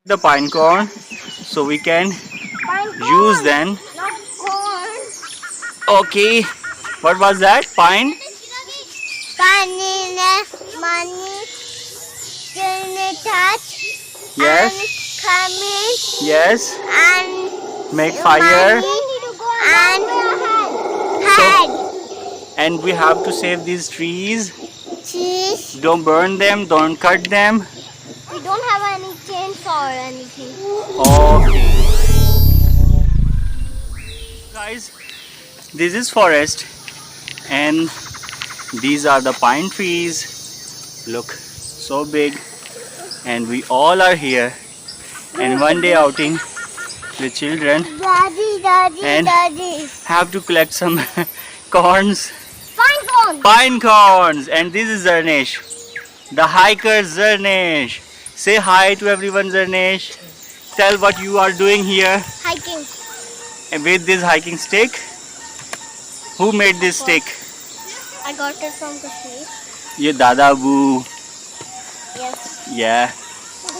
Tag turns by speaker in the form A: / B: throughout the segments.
A: the pine cone so we can
B: Pine
A: use
B: cone,
A: them.
B: not corn.
A: Okay, what was that? Pine?
B: Money, touch,
A: Yes,
B: coming,
A: yes.
B: and
A: Make fire.
B: and
A: So,
B: head.
A: and we have to save these trees.
B: Cheese.
A: Don't burn them, don't cut them.
B: We don't have any chainsaw or anything.
A: Okay. Guys, this is forest and these are the pine trees. Look, so big, and we all are here. And one day outing with children and
B: Daddy.
A: have to collect some corns,
B: Pine cone.
A: pine corns. And this is Zarnesh, the hiker Zarnesh. Say hi to everyone, Zarnesh. Tell what you are doing here
B: Hiking.
A: with this hiking stick. Who made this stick?
B: I got it from Kashmir.
A: Ye Dada Boo.
B: Yes.
A: Yeah.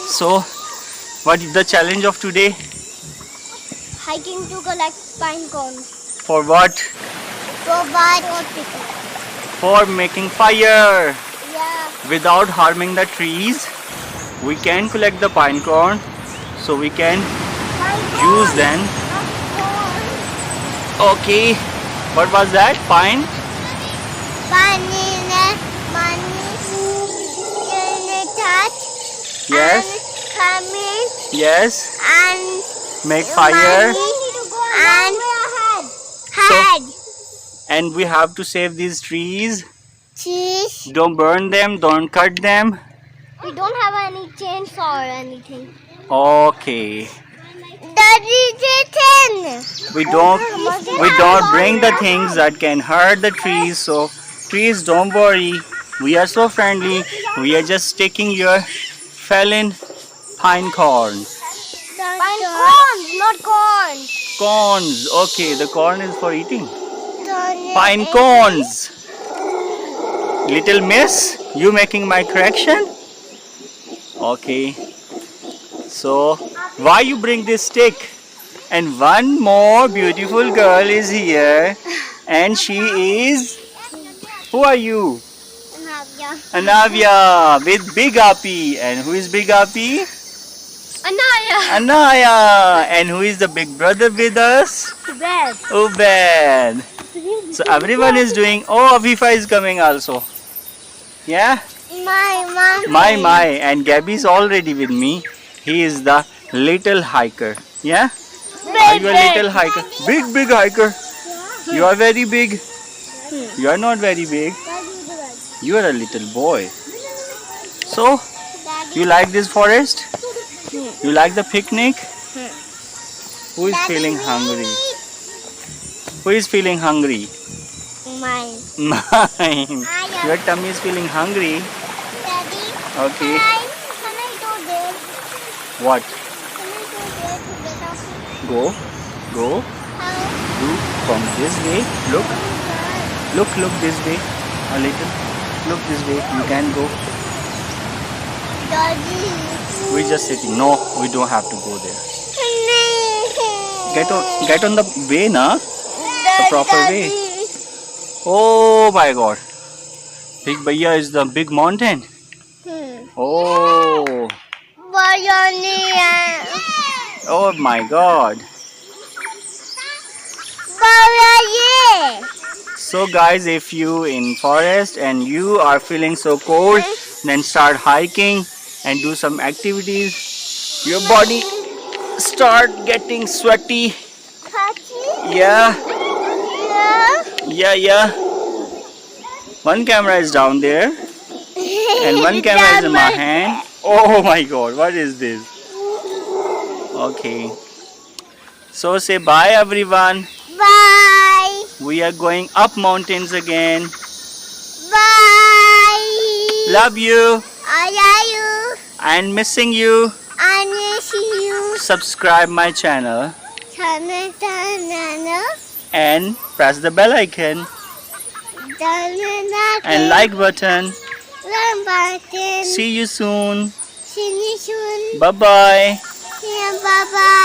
A: So, what is the challenge of today?
B: Hiking to collect pine cones.
A: For what?
B: For what?
A: For making fire.
B: Yeah.
A: Without harming the trees, we can collect the pine cone so we can use them. Okay. What was that? Pine?
B: Money, touch,
A: Yes.
B: coming,
A: Yes.
B: and
A: Make fire.
B: and head.
A: And we have to save these trees.
B: Cheese.
A: Don't burn them, don't cut them.
B: We don't have any chainsaw or anything.
A: Okay.
B: Daddy,
A: We don't bring the things that can hurt the trees. So trees, don't worry. We are so friendly. We are just taking your fallen pine corns.
B: Pine cones, not corn.
A: Corns. Okay, the corn is for eating. Pine cones. Little miss, you making my correction? Okay. So, why you bring this stick? And one more beautiful girl is here. And she is... Who are you? Anavya with Big Api. And who is Big Api?
B: Anaya.
A: Anaya. And who is the big brother with us?
B: Bed.
A: Ubed. So everyone is doing... Oh, Afifa is coming also. Yeah? My. And Gabby is already with me. He is the little hiker. Yeah? Are you a little hiker? Big hiker. You are very big. You are not very big. You are a little boy. So, you like this forest? You like the picnic? Who is feeling hungry? Who is feeling hungry?
B: Mine.
A: Mine. Your tummy is feeling hungry.
B: Daddy,
A: Okay.
B: can I go there?
A: What?
B: Can I go there to get off?
A: Go.
B: How?
A: Do from this way. Look this way. A little. Look this way. You can go.
B: Daddy.
A: We're just sitting. No, we don't have to go there. Get on the way, na? The proper way. Oh my God. Big Bhaiya is the big mountain. Oh. Oh my God. So guys, if you in forest and you are feeling so cold, then start hiking and do some activities. Your body start getting sweaty. Yeah. One camera is down there and one camera is in my hand. Oh my God, what is this? Okay. So say bye everyone.
B: Bye.
A: We are going up mountains again.
B: Bye.
A: Love you
B: I love you.
A: and missing you.
B: I miss you.
A: Subscribe my channel and press the bell icon and like button. See you soon.
B: See you soon.
A: Bye bye.
B: Bye bye.